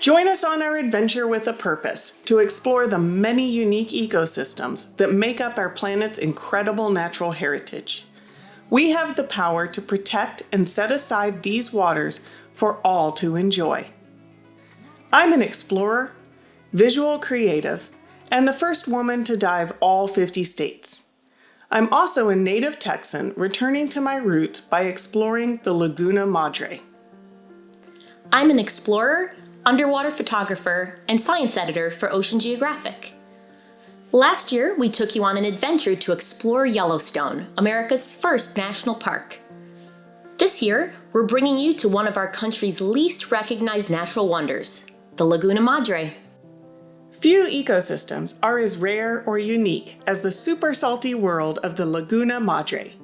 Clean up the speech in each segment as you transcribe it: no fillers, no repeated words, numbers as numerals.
Join us on our adventure with a purpose to explore the many unique ecosystems that make up our planet's incredible natural heritage. We have the power to protect and set aside these waters for all to enjoy. I'm an explorer, visual creative, and the first woman to dive all 50 states. I'm also a native Texan returning to my roots by exploring the Laguna Madre. I'm an explorer, underwater photographer, and science editor for Ocean Geographic. Last year, we took you on an adventure to explore Yellowstone, America's first national park. This year, we're bringing you to one of our country's least recognized natural wonders, the Laguna Madre. Few ecosystems are as rare or unique as the super salty world of the Laguna Madre,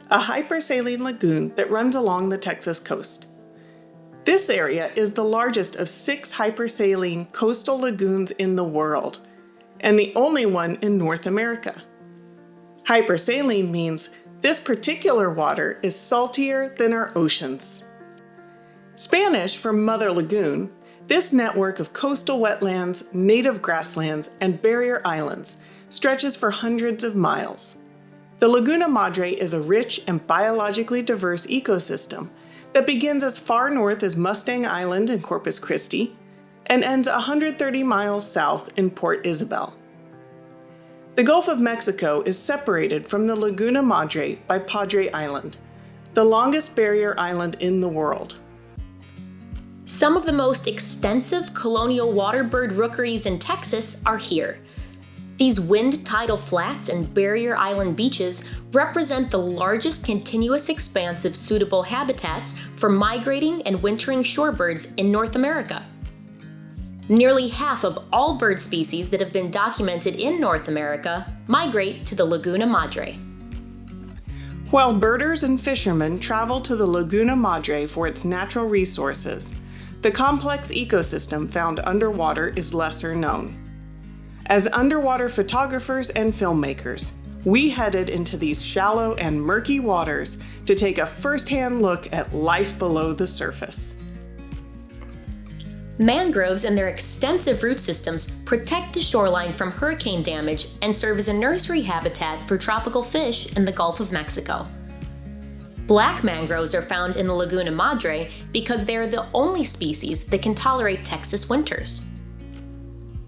a hypersaline lagoon that runs along the Texas coast. This area is the largest of 6 hypersaline coastal lagoons in the world, and the only one in North America. Hypersaline means this particular water is saltier than our oceans. Spanish for mother lagoon, this network of coastal wetlands, native grasslands, and barrier islands stretches for hundreds of miles. The Laguna Madre is a rich and biologically diverse ecosystem that begins as far north as Mustang Island in Corpus Christi and ends 130 miles south in Port Isabel. The Gulf of Mexico is separated from the Laguna Madre by Padre Island, the longest barrier island in the world. Some of the most extensive colonial waterbird rookeries in Texas are here. These wind tidal flats and barrier island beaches represent the largest continuous expanse of suitable habitats for migrating and wintering shorebirds in North America. Nearly half of all bird species that have been documented in North America migrate to the Laguna Madre. While birders and fishermen travel to the Laguna Madre for its natural resources, the complex ecosystem found underwater is lesser known. As underwater photographers and filmmakers, we headed into these shallow and murky waters to take a first-hand look at life below the surface. Mangroves and their extensive root systems protect the shoreline from hurricane damage and serve as a nursery habitat for tropical fish in the Gulf of Mexico. Black mangroves are found in the Laguna Madre because they are the only species that can tolerate Texas winters.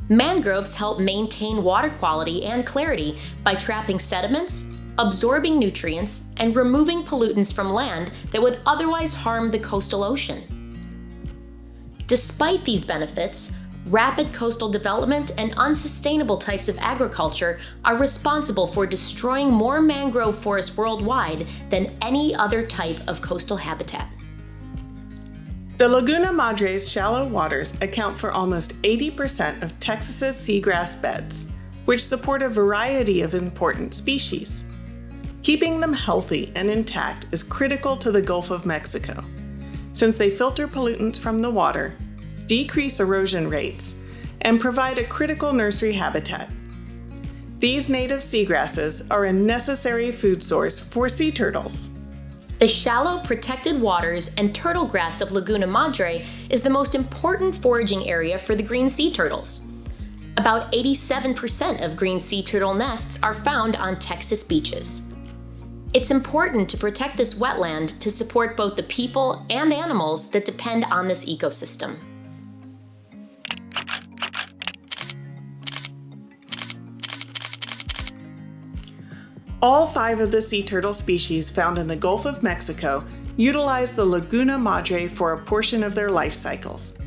Mangroves help maintain water quality and clarity by trapping sediments, absorbing nutrients, and removing pollutants from land that would otherwise harm the coastal ocean. Despite these benefits, rapid coastal development and unsustainable types of agriculture are responsible for destroying more mangrove forests worldwide than any other type of coastal habitat. The Laguna Madre's shallow waters account for almost 80% of Texas's seagrass beds, which support a variety of important species. Keeping them healthy and intact is critical to the Gulf of Mexico, since they filter pollutants from the water, decrease erosion rates, and provide a critical nursery habitat. These native seagrasses are a necessary food source for sea turtles. The shallow, protected waters and turtle grass of Laguna Madre is the most important foraging area for the green sea turtles. About 87% of green sea turtle nests are found on Texas beaches. It's important to protect this wetland to support both the people and animals that depend on this ecosystem. All 5 of the sea turtle species found in the Gulf of Mexico utilize the Laguna Madre for a portion of their life cycles.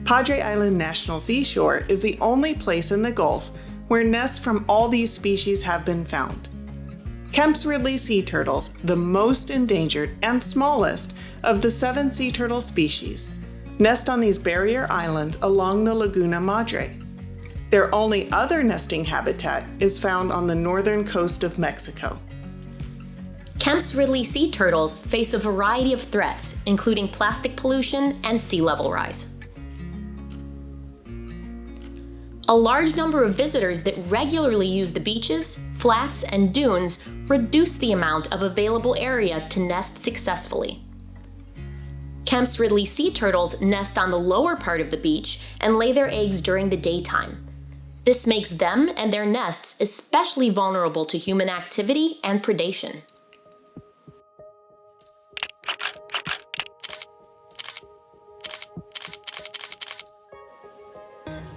Padre Island National Seashore is the only place in the Gulf where nests from all these species have been found. Kemp's Ridley sea turtles, the most endangered and smallest of the 7 sea turtle species, nest on these barrier islands along the Laguna Madre. Their only other nesting habitat is found on the northern coast of Mexico. Kemp's Ridley sea turtles face a variety of threats, including plastic pollution and sea level rise. A large number of visitors that regularly use the beaches, flats, and dunes reduce the amount of available area to nest successfully. Kemp's Ridley sea turtles nest on the lower part of the beach and lay their eggs during the daytime. This makes them and their nests especially vulnerable to human activity and predation.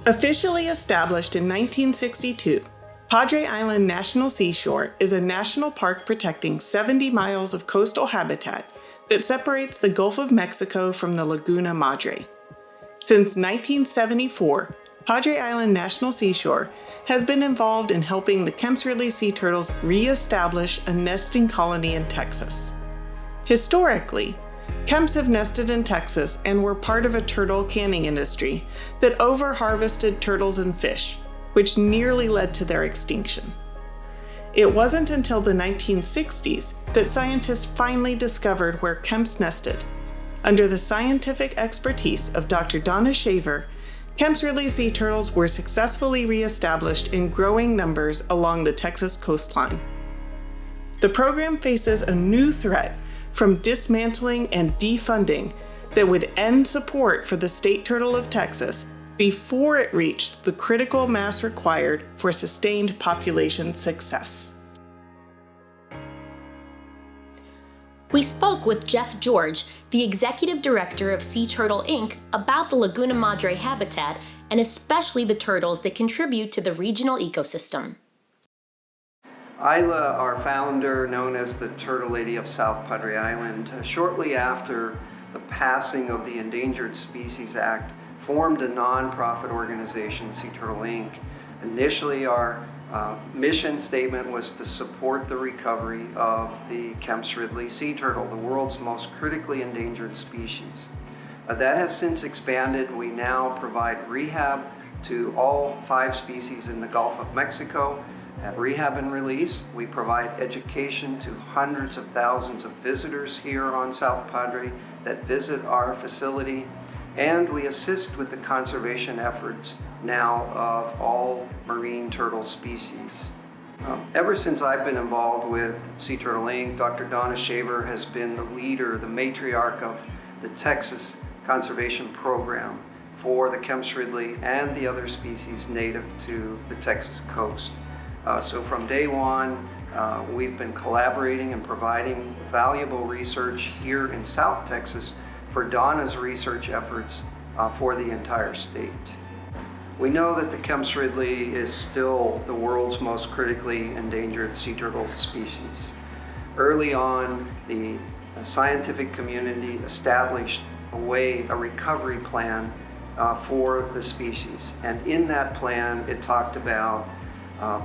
Officially established in 1962, Padre Island National Seashore is a national park protecting 70 miles of coastal habitat that separates the Gulf of Mexico from the Laguna Madre. Since 1974, Padre Island National Seashore has been involved in helping the Kemp's Ridley sea turtles re-establish a nesting colony in Texas. Historically, Kemps have nested in Texas and were part of a turtle canning industry that over-harvested turtles and fish, which nearly led to their extinction. It wasn't until the 1960s that scientists finally discovered where Kemps nested. Under the scientific expertise of Dr. Donna Shaver, Kemp's Ridley sea turtles were successfully re-established in growing numbers along the Texas coastline. The program faces a new threat from dismantling and defunding that would end support for the state turtle of Texas before it reached the critical mass required for sustained population success. We spoke with Jeff George, the executive director of Sea Turtle Inc., about the Laguna Madre habitat and especially the turtles that contribute to the regional ecosystem. Isla, our founder, known as the Turtle Lady of South Padre Island, shortly after the passing of the Endangered Species Act, formed a nonprofit organization, Sea Turtle Inc. Initially, our mission statement was to support the recovery of the Kemp's Ridley sea turtle, the world's most critically endangered species. That has since expanded. We now provide rehab to all 5 species in the Gulf of Mexico. At Rehab and Release, we provide education to hundreds of thousands of visitors here on South Padre that visit our facility, and we assist with the conservation efforts now of all marine turtle species. Ever since I've been involved with Sea Turtle Inc., Dr. Donna Shaver has been the leader, the matriarch of the Texas Conservation Program for the Kemp's Ridley and the other species native to the Texas coast. So from day one, we've been collaborating and providing valuable research here in South Texas for Donna's research efforts for the entire state. We know that the Kemp's Ridley is still the world's most critically endangered sea turtle species. Early on, the scientific community established a recovery plan for the species. And in that plan, it talked about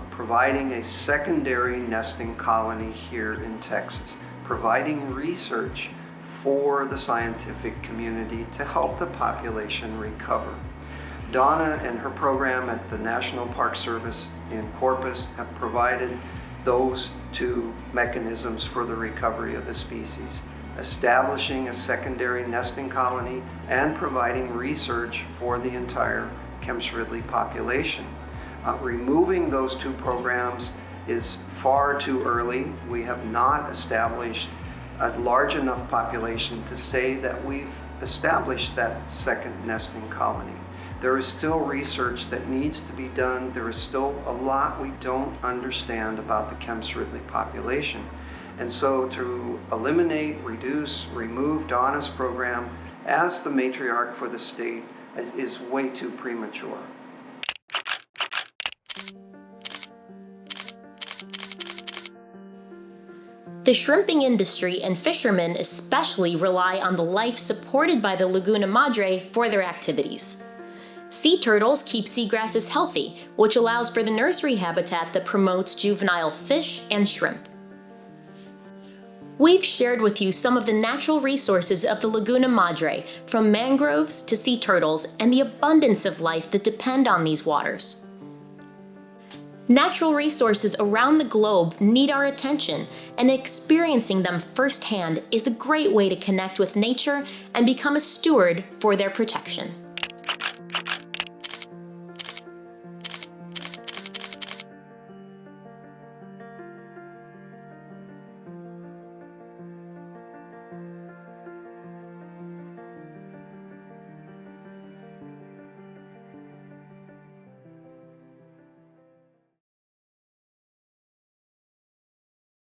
providing a secondary nesting colony here in Texas, providing research for the scientific community to help the population recover. Donna and her program at the National Park Service in Corpus have provided those 2 mechanisms for the recovery of the species, establishing a secondary nesting colony and providing research for the entire Kemp's Ridley population. Removing those 2 programs is far too early. We have not established a large enough population to say that we've established that second nesting colony. There is still research that needs to be done. There is still a lot we don't understand about the Kemp's Ridley population. And so to eliminate, reduce, remove Donna's program as the matriarch for the state is way too premature. The shrimping industry and fishermen especially rely on the life supported by the Laguna Madre for their activities. Sea turtles keep seagrasses healthy, which allows for the nursery habitat that promotes juvenile fish and shrimp. We've shared with you some of the natural resources of the Laguna Madre, from mangroves to sea turtles and the abundance of life that depend on these waters. Natural resources around the globe need our attention, and experiencing them firsthand is a great way to connect with nature and become a steward for their protection.